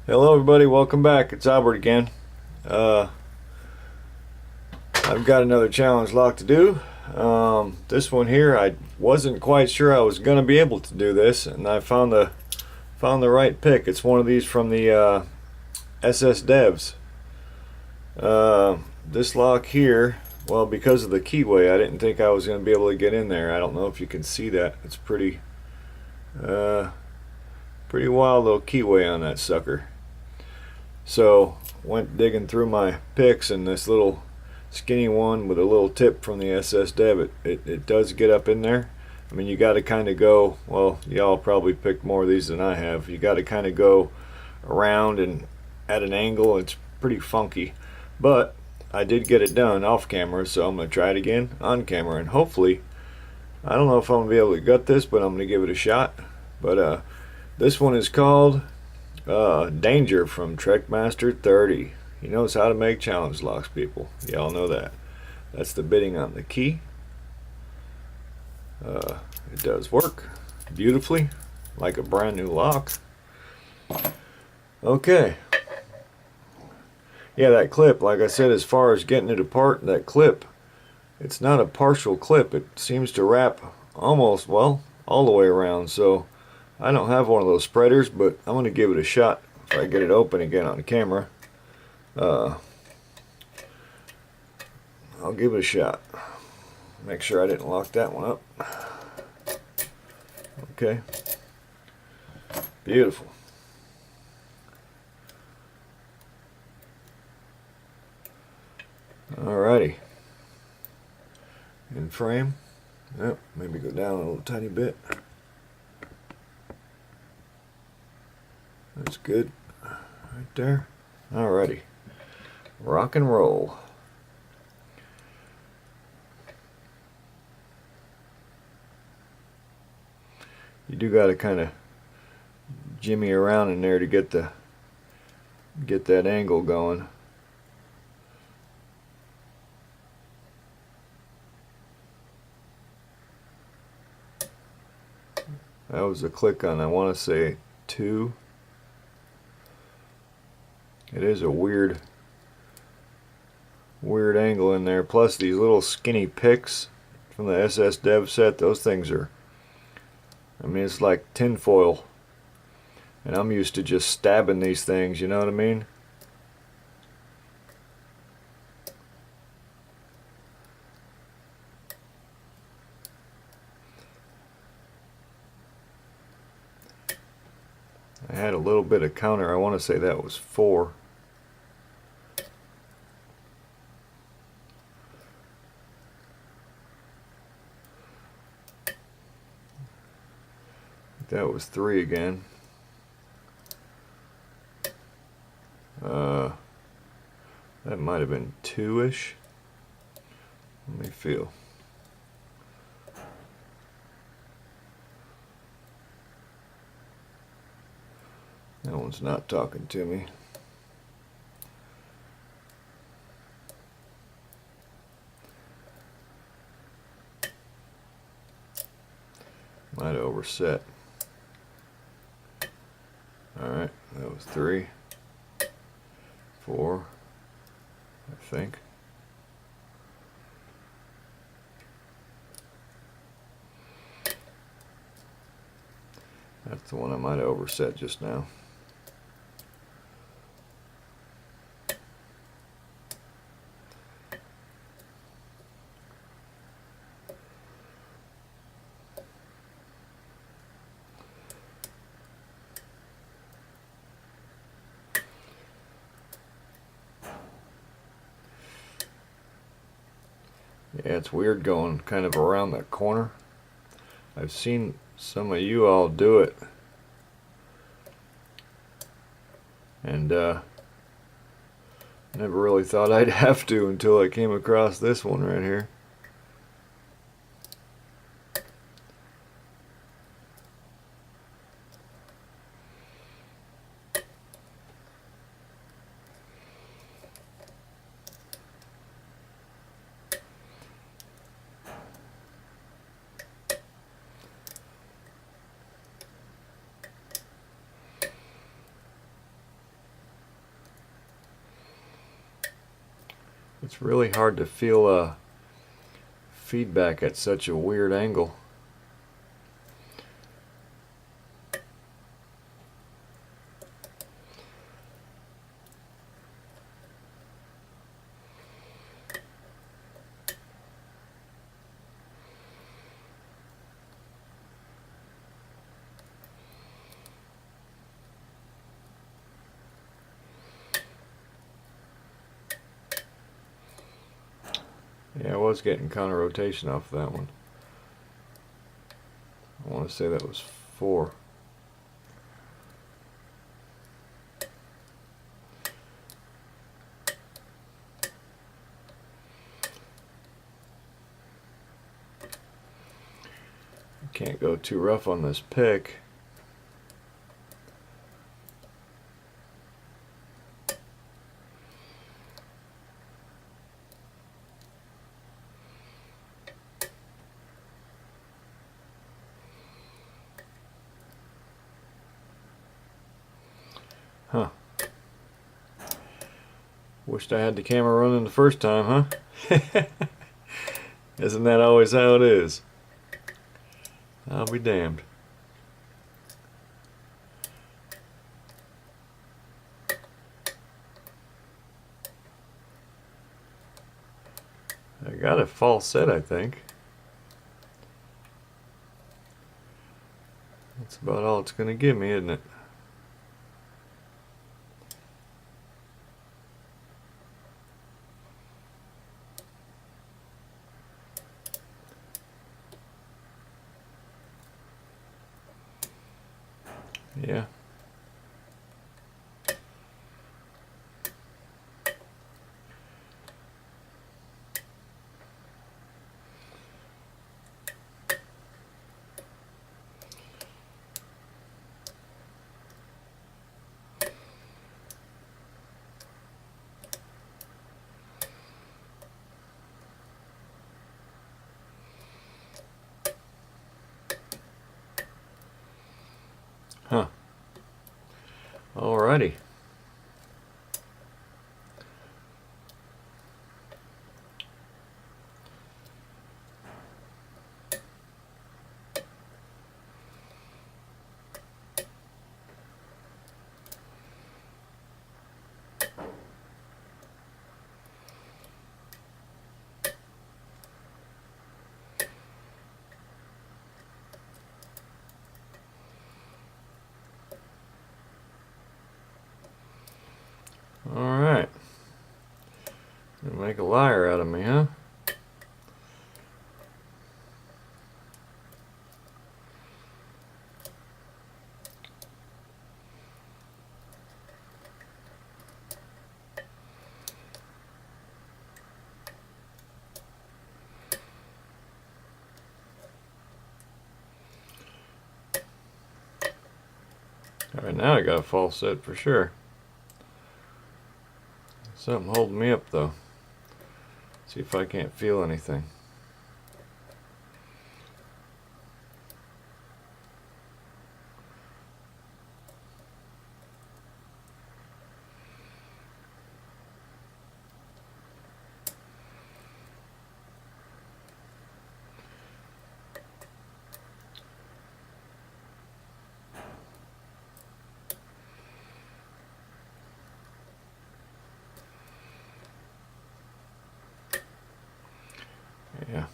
Hello everybody, welcome back. It's Albert again. I've got another challenge lock to do. This one here, I wasn't quite sure I was going to be able to do this, and I found the right pick. It's one of these from the SS Devs. This lock here, well, because of the keyway, I didn't think I was going to be able to get in there. I don't know if you can see that. It's pretty wild little keyway on that sucker. So went digging through my picks, and this little skinny one with a little tip from the SS Dev, it does get up in there. I mean, you got to kind of go, well, y'all probably picked more of these than I have. You got to kind of go around and at an angle. It's pretty funky, but I did get it done off camera, so I'm going to try it again on camera, and hopefully, I don't know if I'm going to be able to gut this, but I'm going to give it a shot. But this one is called Danger from Trekmaster 30. He knows how to make challenge locks, people. Y'all know that. That's the bitting on the key. It does work beautifully, like a brand new lock. Okay. Yeah, that clip, like I said, as far as getting it apart, that clip, it's not a partial clip. It seems to wrap almost, well, all the way around. So I don't have one of those spreaders, but I'm going to give it a shot if I get it open again on camera. I'll give it a shot. Make sure I didn't lock that one up. Okay. Beautiful. Alrighty. In frame. Yep, maybe go down a little tiny bit. That's good. Right there. Alrighty. Rock and roll. You do got to kind of jimmy around in there to get that angle going. That was a click on, I want to say 2. It is a weird angle in there. Plus these little skinny picks from the SS Dev set, those things are, I mean, it's like tin foil. And I'm used to just stabbing these things, you know what I mean? I had a little bit of counter. I want to say that was 4. That was 3 again. That might have been 2-ish. Let me feel. That one's not talking to me. Might have overset. Alright, that was 3. 4, I think. That's the one I might have overset just now. Yeah, it's weird going kind of around that corner. I've seen some of you all do it, and never really thought I'd have to until I came across this one right here. It's really hard to feel feedback at such a weird angle. Yeah, I was getting counter rotation off of that one. I want to say that was 4. Can't go too rough on this pick. Huh. Wished I had the camera running the first time, huh? Isn't that always how it is? I'll be damned. I got a false set, I think. That's about all it's going to give me, isn't it? Yeah. Huh. Alrighty. Alright. Gonna make a liar out of me, huh? Alright, now I got a false set for sure. Something holding me up though. See if I can't feel anything. Yeah.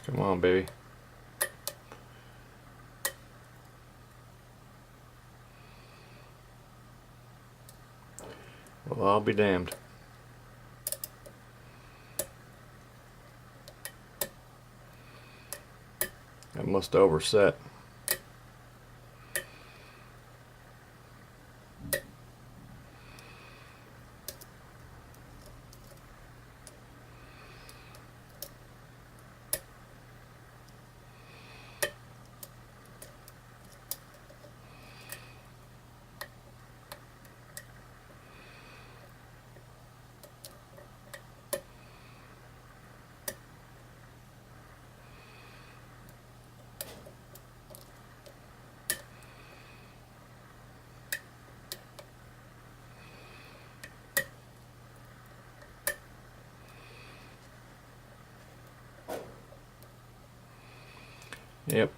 Come on, baby. Well, I'll be damned. I must have overset. Yep.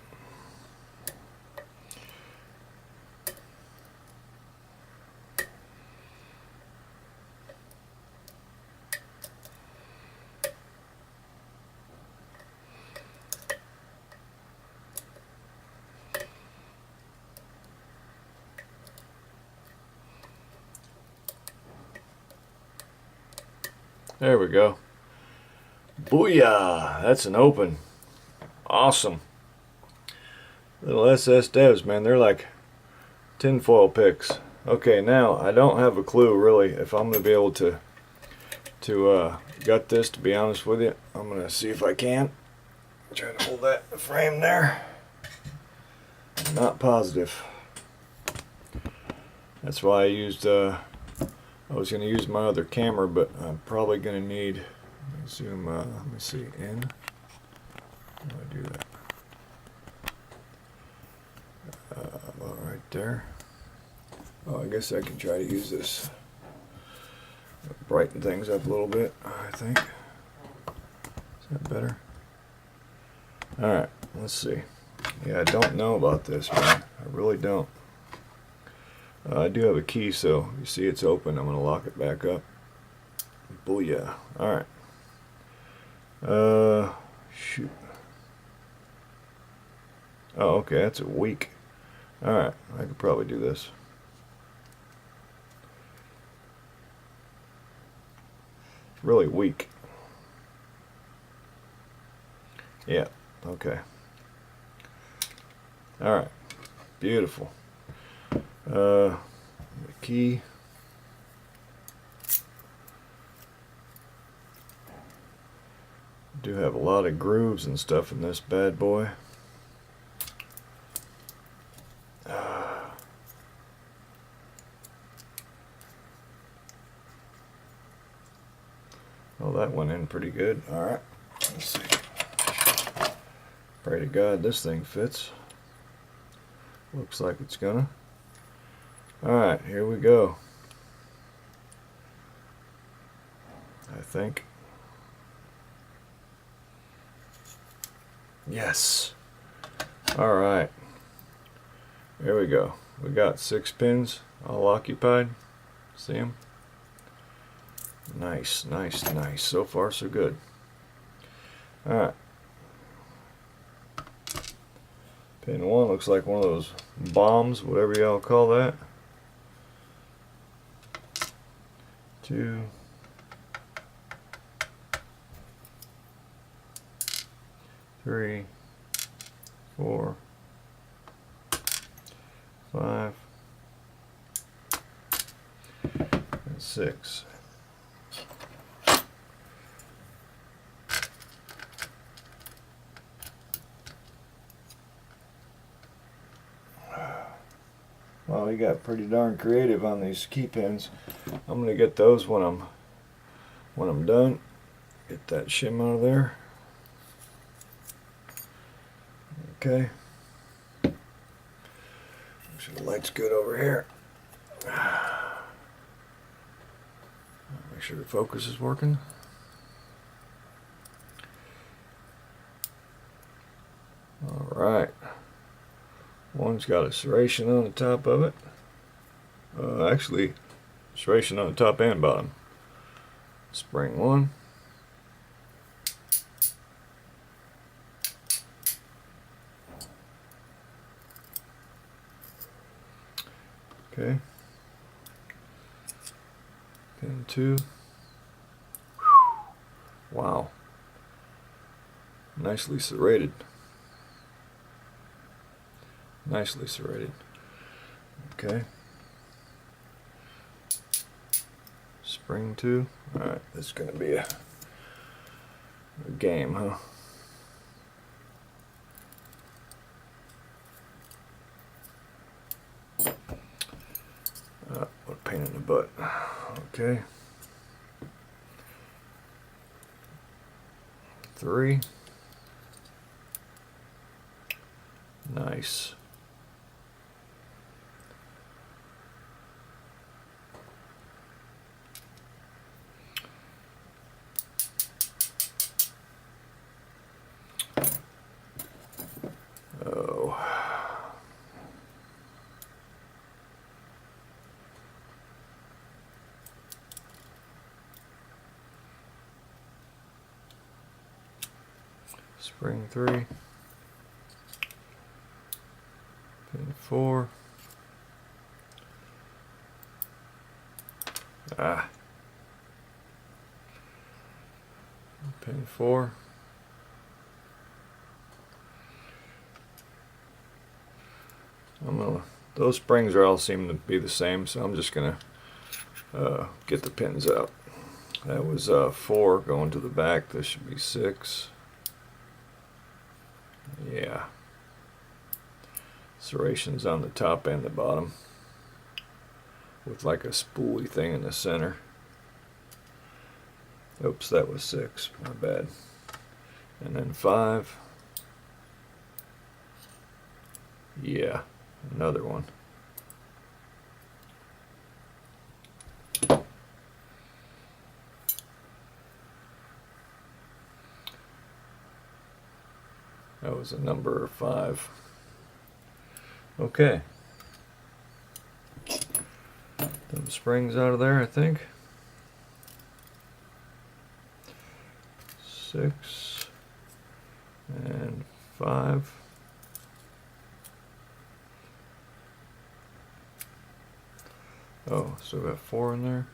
There we go. Booyah! That's an open. Awesome. Little SS devs, man. They're like tinfoil picks. Okay, now I don't have a clue really if I'm gonna be able to gut this. To be honest with you, I'm gonna see if I can. Try to hold that frame there. Not positive. That's why I used. I was gonna use my other camera, but I'm probably gonna need. Let me zoom. Let me see. In. How do I do that? About right there. Oh, I guess I can try to use this. Brighten things up a little bit, I think. Is that better? Alright, let's see. Yeah, I don't know about this, man. I really don't. I do have a key, so you see it's open. I'm going to lock it back up. Booyah. Alright. Shoot. Oh, okay, that's a weak. Alright, I could probably do this. Really weak. Yeah, okay. Alright, beautiful. The key. Do have a lot of grooves and stuff in this bad boy. Well, that went in pretty good. Alright, let's see. Pray to God this thing fits. Looks like it's gonna. Alright, here we go. I think. Yes. Alright. There we go. We got 6 pins all occupied. See them? Nice, nice, nice. So far, so good. Alright. Pin 1 looks like one of those bombs, whatever y'all call that. 2. 3. 4. 5. And 6. Well, he got pretty darn creative on these key pins. I'm gonna get those when I'm done. Get that shim out of there. Okay. Make sure the light's good over here. Make sure the focus is working. All right. One's got a serration on the top of it. Actually, serration on the top and bottom. Spring 1. Okay. Pin 2. Wow. Nicely serrated. Nicely serrated. Okay. Spring 2. Alright, this is going to be a game, huh? What a pain in the butt. Okay. 3. Nice. Oh. Spring 3. Pin 4. Ah. Pin 4. Those springs are all seem to be the same, so I'm just gonna get the pins out. That was 4 going to the back. This should be 6. Yeah. Serrations on the top and the bottom, with like a spoolie thing in the center. Oops, that was 6. My bad. And then 5. Yeah, another one. That was a number 5. Okay. Them springs out of there, I think. 6 and 5. Oh, still got 4 in there.